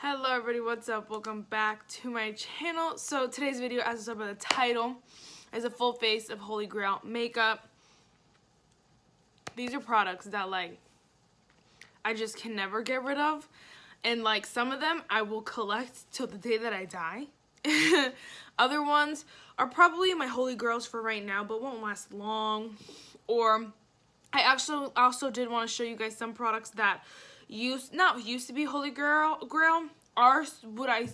Hello everybody, what's up? Welcome back to my channel. So today's video, as I said by the title, is a full face of Holy Grail makeup. These are products that I just can never get rid of, and some of them I will collect till the day that I die. Other ones are probably my Holy Grails for right now, but won't last long. Or I also did want to show you guys some products that used to be Holy Grail are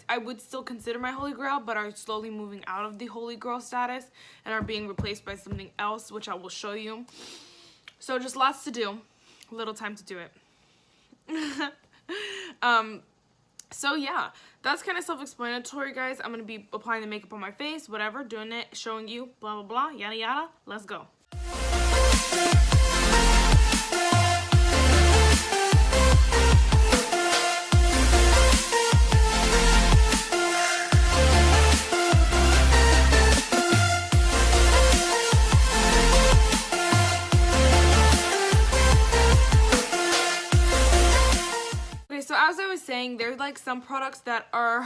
I would still consider my Holy Grail, but are slowly moving out of the Holy Grail status and are being replaced by something else, which I will show you. So just lots to do, little time to do it. So yeah, that's kind of self-explanatory, guys. I'm gonna be applying the makeup on my face, whatever, doing it, showing you, blah blah blah, yada yada. Let's go. So as I was saying, there's some products that are,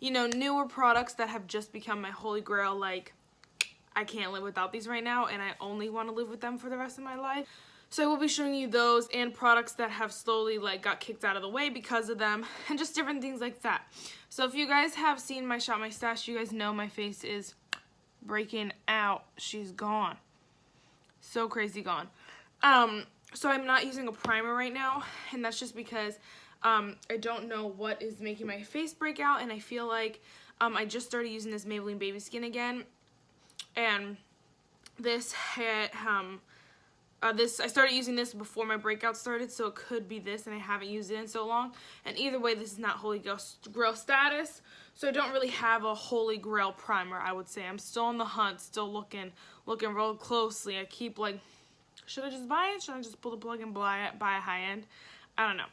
newer products that have just become my Holy Grail. I can't live without these right now, and I only want to live with them for the rest of my life. So I will be showing you those and products that have slowly got kicked out of the way because of them, and just different things like that. So if you guys have seen my Shop My Stash, you guys know my face is breaking out. She's gone. So crazy gone. So I'm not using a primer right now, and that's just because I don't know what is making my face break out, and I feel like I just started using this Maybelline Baby Skin again, and this had I started using this before my breakout started, so it could be this, and I haven't used it in so long. And either way, this is not Holy Grail status, so I don't really have a Holy Grail primer, I would say. I'm still on the hunt, still looking real closely. I keep should I just buy it? Should I just pull the plug and buy a high end? I don't know.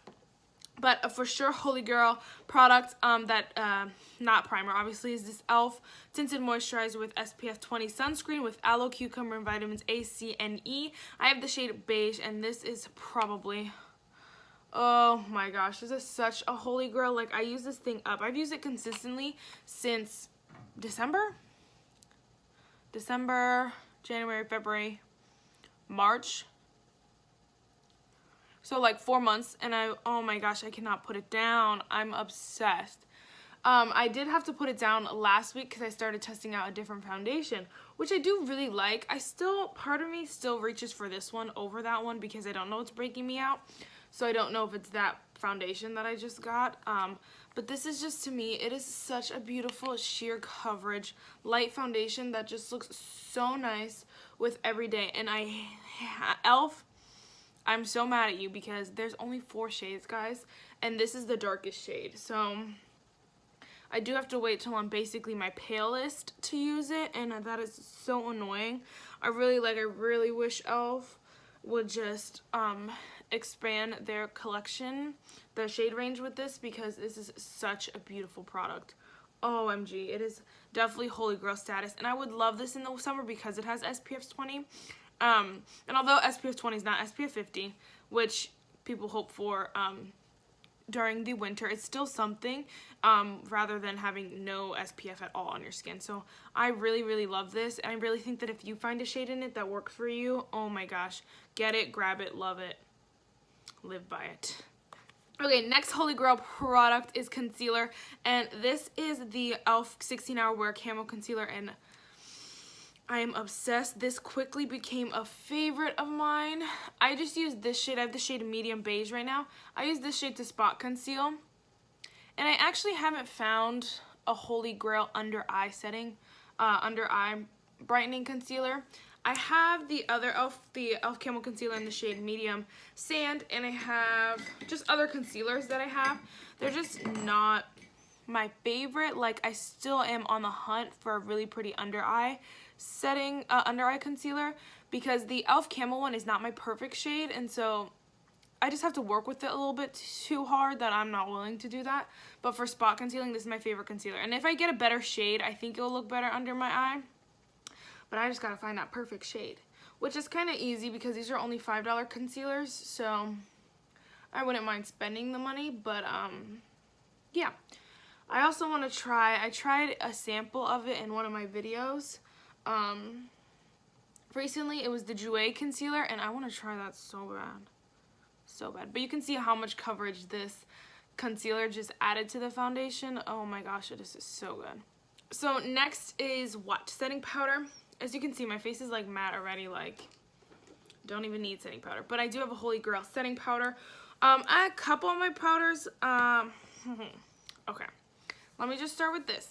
But for sure, Holy Grail product not primer, obviously, is this e.l.f. Tinted Moisturizer with SPF 20 sunscreen with aloe, cucumber, and vitamins A, C, and E. I have the shade beige, and this is probably, oh my gosh, this is such a Holy Grail. I use this thing up. I've used it consistently since December, January, February, March. So 4 months, and oh my gosh, I cannot put it down. I'm obsessed. I did have to put it down last week because I started testing out a different foundation, which I do really like. Part of me still reaches for this one over that one because I don't know what's breaking me out. So I don't know if it's that foundation that I just got. But this is just, to me, it is such a beautiful sheer coverage light foundation that just looks so nice with every day. And e.l.f., I'm so mad at you because there's only 4 shades, guys, and this is the darkest shade. So I do have to wait till I'm basically my palest to use it, and that is so annoying. I really wish e.l.f. would just expand their collection, the shade range with this, because this is such a beautiful product. OMG, it is definitely Holy Grail status, and I would love this in the summer because it has SPF 20. And although SPF 20 is not SPF 50, which people hope for during the winter, it's still something rather than having no SPF at all on your skin. So I really love this, and I really think that if you find a shade in it that works for you, oh my gosh, get it, grab it, love it, live by it. Okay, next Holy Grail product is concealer, and this is the e.l.f. 16-Hour Wear Camo Concealer, and I am obsessed. This quickly became a favorite of mine. I just use this shade. I have the shade medium beige right now. I use this shade to spot conceal. And I actually haven't found a Holy Grail under eye brightening concealer. I have the other e.l.f. Camo Concealer in the shade medium sand, and I have just other concealers that I have. They're just not my favorite. I still am on the hunt for a really pretty under eye concealer, because the e.l.f. Camo one is not my perfect shade, and so I just have to work with it a little bit too hard that I'm not willing to do that. But for spot concealing, this is my favorite concealer, and if I get a better shade, I think it'll look better under my eye, but I just gotta find that perfect shade, which is kind of easy because these are only $5 concealers, so I wouldn't mind spending the money, but yeah. I also want to try, I tried a sample of it in one of my videos. Recently, it was the Jouer concealer, and I want to try that so bad. So bad. But you can see how much coverage this concealer just added to the foundation. Oh my gosh, it is so good. So next is what? Setting powder. As you can see, my face is like matte already, like don't even need setting powder. But I do have a Holy Grail setting powder. I had a couple of my powders. Okay, let me just start with this.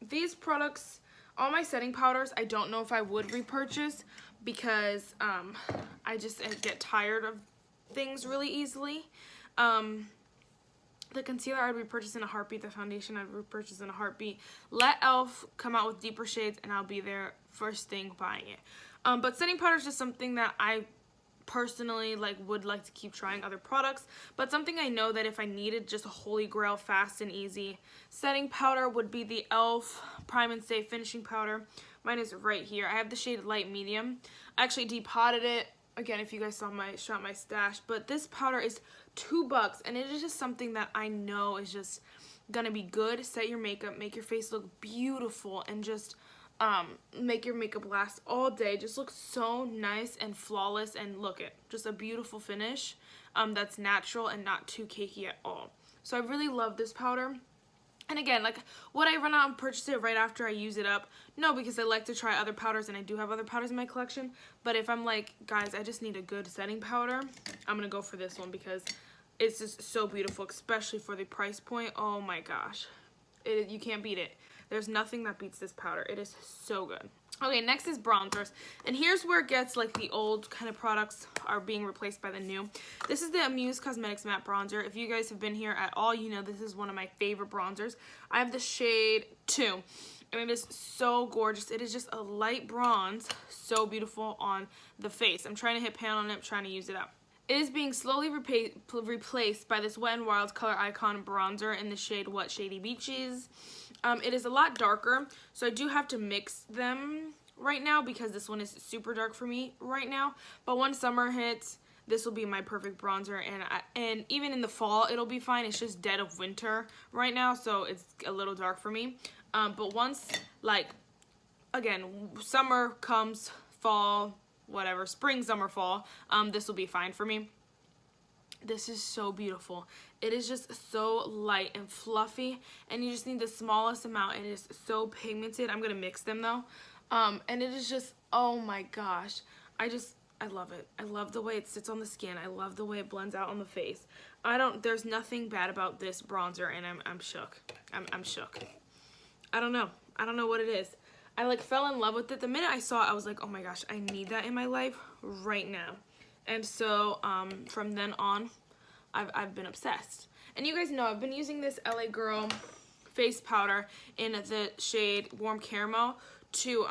These products, all my setting powders, I don't know if I would repurchase because I get tired of things really easily. The concealer I'd repurchase in a heartbeat. The foundation I'd repurchase in a heartbeat. Let e.l.f. come out with deeper shades and I'll be there first thing buying it. But setting powder is just something that I personally would like to keep trying other products, but something I know that if I needed just a Holy Grail fast and easy setting powder would be the e.l.f. Prime and Stay Finishing Powder. Mine is right here. I have the shade Light Medium. I actually depotted it. Again, if you guys saw my stash, but this powder is $2 and it is just something that I know is just gonna be good. Set your makeup, make your face look beautiful, and just make your makeup last all day. Just looks so nice and flawless, and look at just a beautiful finish that's natural and not too cakey at all. So I really love this powder. And again, would I run out and purchase it right after I use it up? No, because I like to try other powders, and I do have other powders in my collection. But if I'm like, guys, I just need a good setting powder, I'm going to go for this one because it's just so beautiful, especially for the price point. Oh my gosh. You can't beat it. There's nothing that beats this powder. It is so good. Okay, next is bronzers. And here's where it gets the old kind of products are being replaced by the new. This is the Amuse Cosmetics Matte Bronzer. If you guys have been here at all, you know this is one of my favorite bronzers. I have the shade 2. And it is so gorgeous. It is just a light bronze. So beautiful on the face. I'm trying to hit pan on it. I'm trying to use it up. It is being slowly replaced by this Wet n Wild Color Icon bronzer in the shade What Shady Beaches. It is a lot darker, so I do have to mix them right now because this one is super dark for me right now. But once summer hits, this will be my perfect bronzer, and even in the fall, it'll be fine. It's just dead of winter right now, so it's a little dark for me. But once, again, summer comes, fall, whatever, spring, summer, fall, this will be fine for me. This is so beautiful. It is just so light and fluffy, and you just need the smallest amount. It is so pigmented. I'm gonna mix them though, and it is just, oh my gosh, I love it. I love the way it sits on the skin. I love the way it blends out on the face. There's nothing bad about this bronzer, and I'm shook. I'm shook. I don't know what it is. I fell in love with it. The minute I saw it, I was like, oh my gosh, I need that in my life right now. And so from then on, I've been obsessed. And you guys know I've been using this LA Girl face powder in the shade Warm Caramel to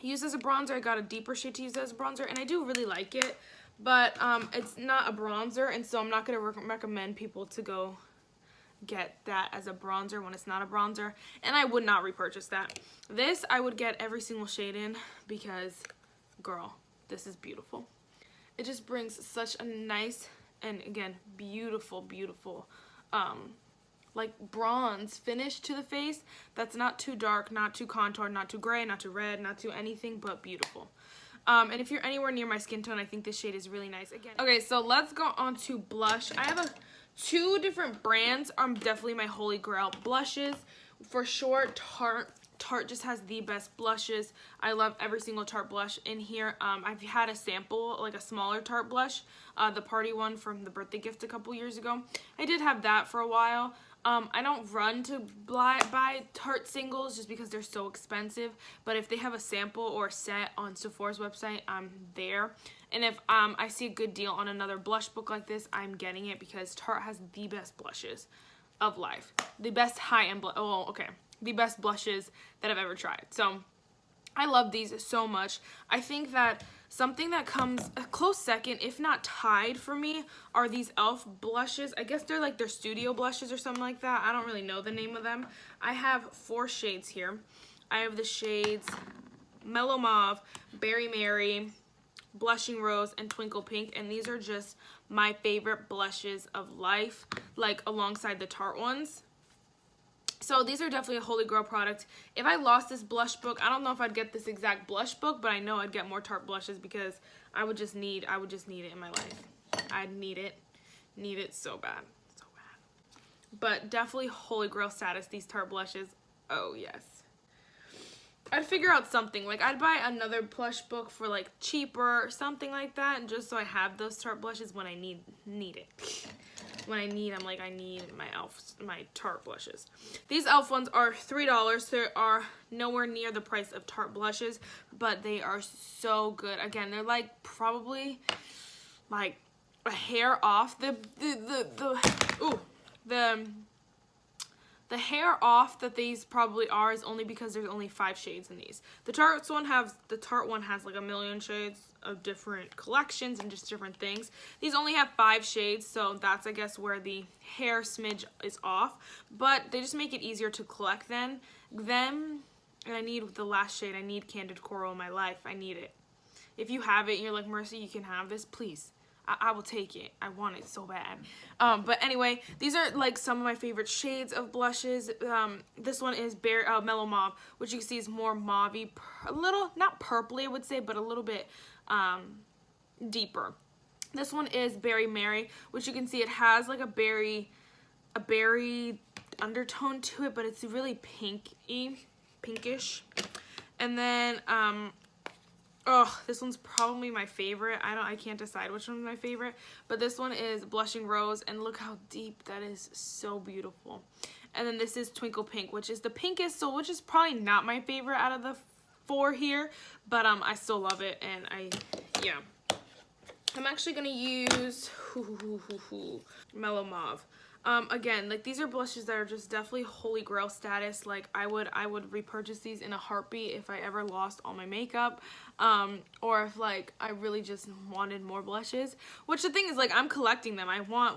use as a bronzer. I got a deeper shade to use as a bronzer, and I do really like it. But it's not a bronzer, and so I'm not going to recommend people to go get that as a bronzer when it's not a bronzer. And I would not repurchase that. This I would get every single shade in because, girl, this is beautiful. It just brings such a nice and, again, beautiful, beautiful, bronze finish to the face that's not too dark, not too contoured, not too gray, not too red, not too anything, but beautiful. And if you're anywhere near my skin tone, I think this shade is really nice. Again, okay, so let's go on to blush. I have two different brands are definitely my Holy Grail blushes. For sure, Tarte just has the best blushes. I love every single Tarte blush in here. I've had a sample, a smaller Tarte blush, the party one from the birthday gift a couple years ago. I did have that for a while. I don't run to buy Tarte singles just because they're so expensive, but if they have a sample or a set on Sephora's website, I'm there. And if I see a good deal on another blush book like this, I'm getting it because Tarte has the best blushes of life. The best high-end the best blushes that I've ever tried. So I love these so much. I think that something that comes a close second, if not tied for me, are these e.l.f. blushes. I guess they're their studio blushes or something like that. I don't really know the name of them. I have 4 shades here. I have the shades Mellow Mauve, Berry Mary, Blushing Rose, and Twinkle Pink, and these are just my favorite blushes of life, like alongside the Tarte ones. So these are definitely a Holy Grail product. If I lost this blush book, I don't know if I'd get this exact blush book, but I know I'd get more Tarte blushes because I would just need it in my life. I'd need it so bad, so bad. But definitely Holy Grail status, these Tarte blushes. Oh yes. I'd figure out something, like I'd buy another blush book for like cheaper or something like that, and just so I have those Tarte blushes when I need it. When I need my Tarte blushes. These e.l.f. ones are $3. They are nowhere near the price of Tarte blushes, but they are so good. Again, they're like probably like a hair off. The hair off that these probably are is only because there's only 5 shades in these. The Tarte one has like a million shades of different collections and just different things. These only have 5 shades, so that's I guess where the hair smidge is off. But they just make it easier to collect them. And I need the last shade. I need Candid Coral in my life. I need it. If you have it and you're like, Mercy, you can have this, please. I will take it. I want it so bad. But anyway, these are like some of my favorite shades of blushes. This one is Mellow Mauve, which you can see is more mauvey, a little, not purpley I would say, but a little bit deeper. This one is Berry Mary, which you can see it has like a berry undertone to it, but it's really pinkish. And then oh, this one's probably my favorite. I can't decide which one's my favorite, but this one is Blushing Rose, and look how deep that is. So beautiful. And then this is Twinkle Pink, which is the pinkest, so which is probably not my favorite out of the 4 here, but I still love it, and yeah. I'm actually gonna use Mellow Mauve. Again, like these are blushes that are just definitely Holy Grail status. Like I would repurchase these in a heartbeat if I ever lost all my makeup, or if like I really just wanted more blushes. Which the thing is, like, I'm collecting them.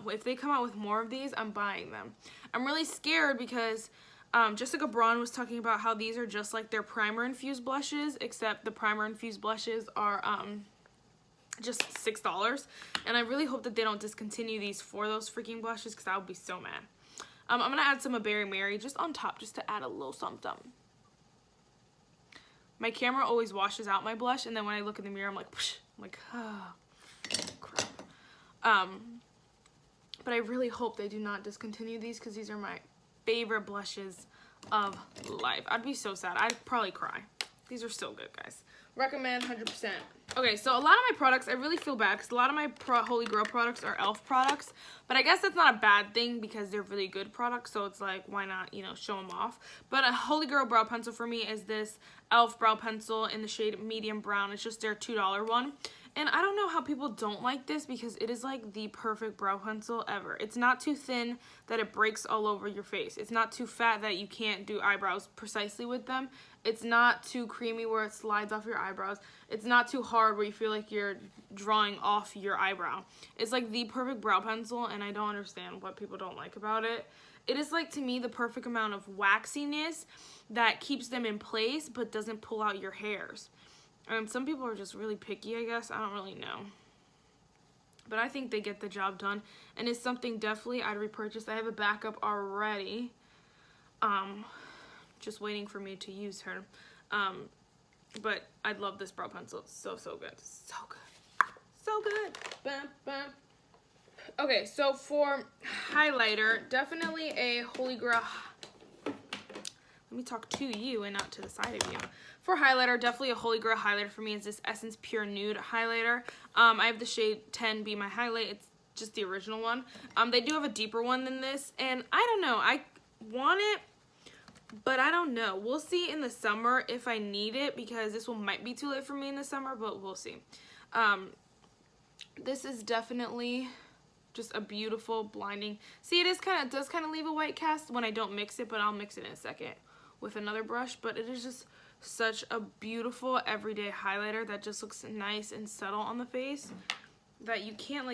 If they come out with more of these, I'm buying them. I'm really scared because Jessica Braun was talking about how these are just like their primer infused blushes, except the primer infused blushes are just $6, and I really hope that they don't discontinue these for those freaking blushes, because I would be so mad. I'm gonna add some of Berry Mary just on top, just to add a little something. My camera always washes out my blush, and then when I look in the mirror, I'm like, psh, I'm like, oh, crap. But I really hope they do not discontinue these, because these are my favorite blushes of life. I'd be so sad. I'd probably cry. These are so good, guys. Recommend 100%. Okay, so a lot of my products, I really feel bad because a lot of my Holy Grail products are e.l.f. products, but I guess that's not a bad thing because they're really good products, so it's like, why not, you know, show them off. But a Holy Grail brow pencil for me is this e.l.f. brow pencil in the shade medium brown. It's just their $2 one. And I don't know how people don't like this because it is like the perfect brow pencil ever. It's not too thin that it breaks all over your face. It's not too fat that you can't do eyebrows precisely with them. It's not too creamy where it slides off your eyebrows. It's not too hard where you feel like you're drawing off your eyebrow. It's like the perfect brow pencil, and I don't understand what people don't like about it. It is like, to me, the perfect amount of waxiness that keeps them in place but doesn't pull out your hairs. Some people are just really picky, I guess. I don't really know. But I think they get the job done. And it's something definitely I'd repurchase. I have a backup already. Just waiting for me to use her. But I'd love this brow pencil. It's so, so good. So good. So good. Bam, bam. Okay, so for highlighter, definitely a Holy Grail. Let me talk to you and not to the side of you. For highlighter, definitely a Holy Grail highlighter for me is this Essence Pure Nude highlighter. I have the shade 10 be my highlight. It's just the original one. They do have a deeper one than this, and I don't know. I want it, but I don't know. We'll see in the summer if I need it, because this one might be too late for me in the summer, but we'll see. This is definitely just a beautiful, blinding. See, it does kind of leave a white cast when I don't mix it, but I'll mix it in a second with another brush. But it is just such a beautiful everyday highlighter that just looks nice and subtle on the face that you can't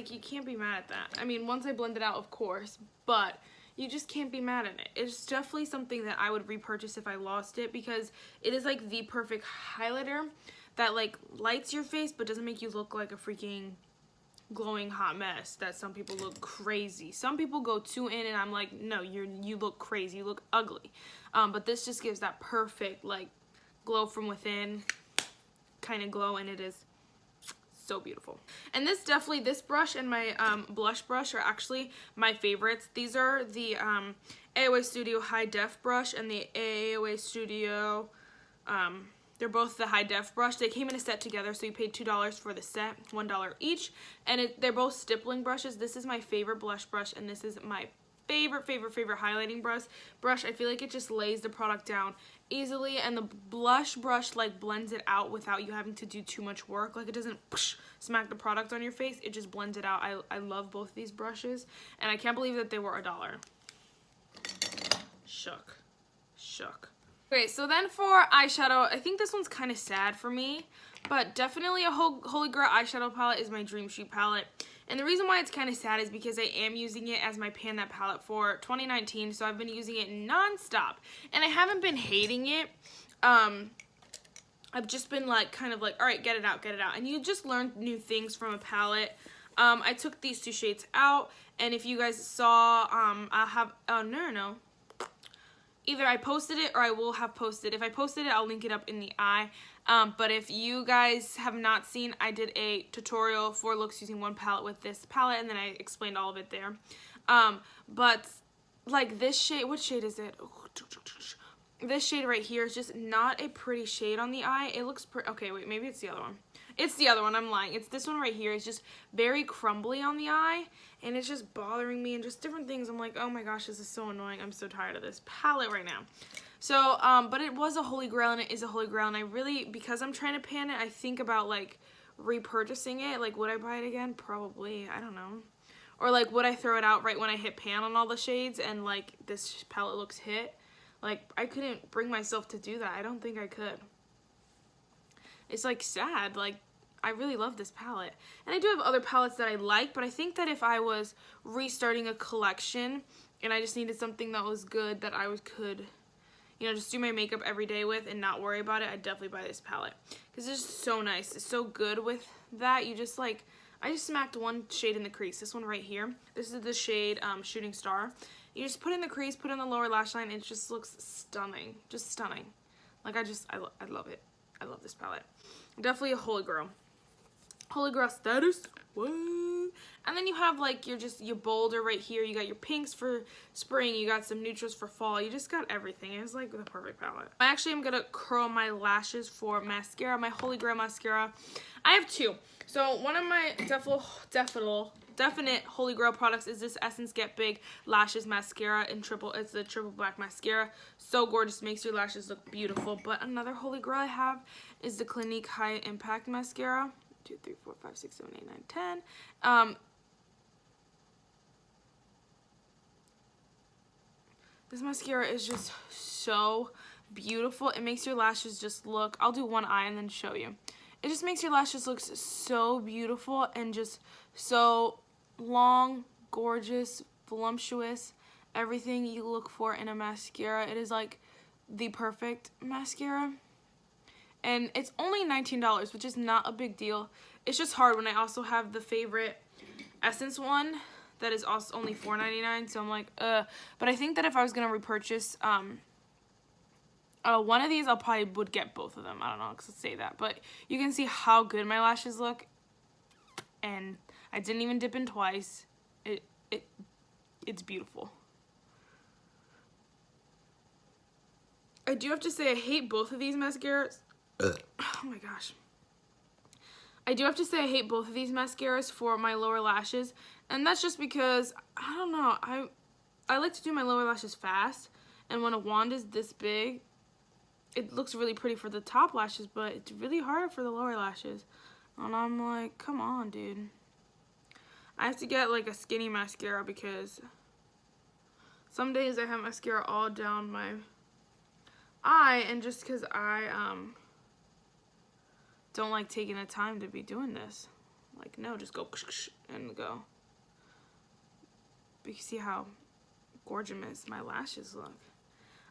be mad at that. I mean, once I blend it out, of course, but you just can't be mad at it. It's definitely something that I would repurchase if I lost it, because it is like the perfect highlighter that like lights your face but doesn't make you look like a freaking glowing hot mess that some people look crazy. Some people go too in and I'm like, no, you look crazy, you look ugly. But this just gives that perfect like glow from within kind of glow, and it is so beautiful. And this brush and my blush brush are actually my favorites. These are the AOA Studio High Def brush and the AOA Studio, they're both the high def brush. They came in a set together, so you paid $2 for the set, $1 each, and they're both stippling brushes. This is my favorite blush brush, and this is my favorite highlighting brush. I feel like it just lays the product down easily, and the blush brush like blends it out without you having to do too much work. Like, it doesn't smack the product on your face, it just blends it out. I love both these brushes, and I can't believe that they were $1. Shook. Okay, so then for eyeshadow, I think this one's kind of sad for me, but definitely a Holy Grail eyeshadow palette is my Dream Sheet palette. And the reason why it's kind of sad is because I am using it as my Pan That palette for 2019, so I've been using it non-stop. And I haven't been hating it. I've just been like, kind of like, all right, get it out. And you just learn new things from a palette. I took these 2 shades out, and if you guys saw, I'll have, oh, no. Either I posted it or I will have posted. If I posted it, I'll link it up in the eye. But if you guys have not seen, I did a tutorial for looks using one palette with this palette, and then I explained all of it there. But like this shade, what shade is it? This shade right here is just not a pretty shade on the eye. It looks pretty, okay, wait, maybe it's the other one. It's the other one, I'm lying. It's this one right here. It's just very crumbly on the eye, and it's just bothering me and just different things. I'm like, oh my gosh, this is so annoying. I'm so tired of this palette right now. So, but it was a Holy Grail, and it is a Holy Grail, and I really, because I'm trying to pan it, I think about like repurchasing it. Like, would I buy it again? Probably, I don't know. Or like, would I throw it out right when I hit pan on all the shades and like this palette looks hit? Like, I couldn't bring myself to do that. I don't think I could. It's like sad, like, I really love this palette. And I do have other palettes that I like, but I think that if I was restarting a collection and I just needed something that was good that I could, you know, just do my makeup every day with and not worry about it, I'd definitely buy this palette. Because it's just so nice. It's so good with that. You just like, I just smacked one shade in the crease. This one right here. This is the shade Shooting Star. You just put in the crease, put in the lower lash line, and it just looks stunning. Just stunning. Like, I love it. I love this palette. Definitely a Holy Grail. Holy Grail status. What? And then you have like your bolder right here. You got your pinks for spring. You got some neutrals for fall. You just got everything. It's like the perfect palette. I actually am gonna curl my lashes for mascara. My Holy Grail mascara. I have 2. So one of my definite Holy Grail products is this Essence Get Big Lashes Mascara in it's the triple black mascara. So gorgeous, makes your lashes look beautiful. But another Holy Grail I have is the Clinique High Impact Mascara. 2, 3, 4, 5, 6, 7, 8, 9, 10. This mascara is just so beautiful. It makes your lashes just look, I'll do one eye and then show you. It just makes your lashes look so beautiful and just so long, gorgeous, voluptuous, everything you look for in a mascara. It is like the perfect mascara. And it's only $19, which is not a big deal. It's just hard when I also have the favorite Essence one that is also only $4.99. So I'm like, But I think that if I was going to repurchase one of these, I probably would get both of them. I don't know, because say that. But you can see how good my lashes look. And I didn't even dip in twice. It's beautiful. I do have to say I hate both of these mascaras. Oh my gosh. I do have to say I hate both of these mascaras for my lower lashes, and that's just because, I don't know, I like to do my lower lashes fast, and when a wand is this big, it looks really pretty for the top lashes, but it's really hard for the lower lashes, and I'm like, come on, dude. I have to get like a skinny mascara because some days I have mascara all down my eye, and just because I don't like taking the time to be doing this. Like, no, just go and go. But you see how gorgeous my lashes look.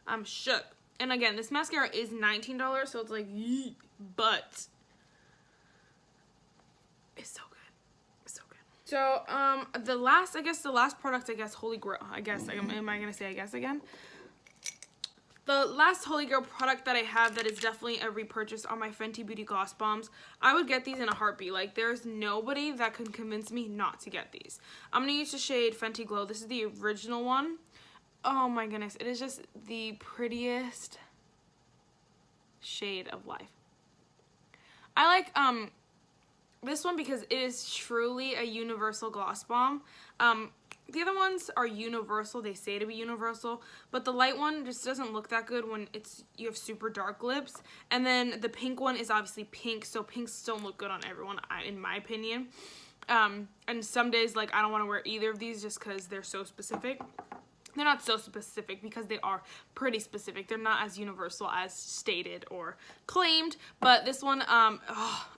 I'm shook. And again, this mascara is $19, so it's like, yeet, but it's so good. It's so good. So, the last product, Holy Grail, am I gonna say I guess again? The last Holy Grail product that I have that is definitely a repurchase are my Fenty Beauty Gloss Bombs. I would get these in a heartbeat. Like, there's nobody that can convince me not to get these. I'm gonna use the shade Fenty Glow. This is the original one. Oh my goodness, it is just the prettiest shade of life. I like, this one because it is truly a universal gloss bomb. The other ones are universal, they say to be universal, but the light one just doesn't look that good when you have super dark lips. And then the pink one is obviously pink, so pinks don't look good on everyone, in my opinion. And some days, like, I don't want to wear either of these just because they're so specific. They're not so specific because they are pretty specific. They're not as universal as stated or claimed. But this one, I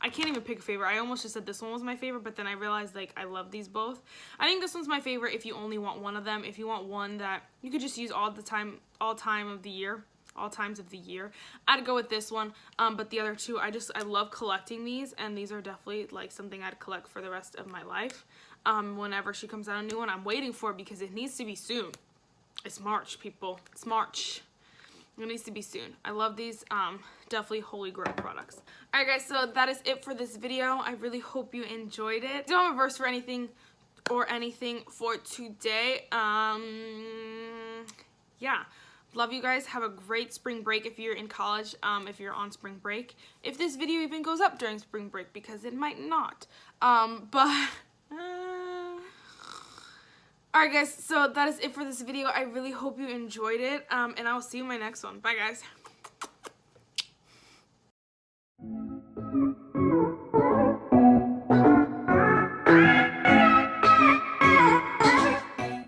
can't even pick a favorite. I almost just said this one was my favorite, but then I realized, like, I love these both. I think this one's my favorite if you only want one of them. If you want one that you could just use all times of the year, I'd go with this one. But the other two, I love collecting these, and these are definitely, like, something I'd collect for the rest of my life. Whenever she comes out a new one, I'm waiting for it because it needs to be soon. It's March, people. It's March. It needs to be soon. I love these, definitely Holy Grail products. Alright guys, so that is it for this video. I really hope you enjoyed it. Don't have a verse for anything for today. Yeah. Love you guys. Have a great spring break if you're in college, if you're on spring break. If this video even goes up during spring break, because it might not. Alright guys, so that is it for this video. I really hope you enjoyed it, and I will see you in my next one. Bye guys.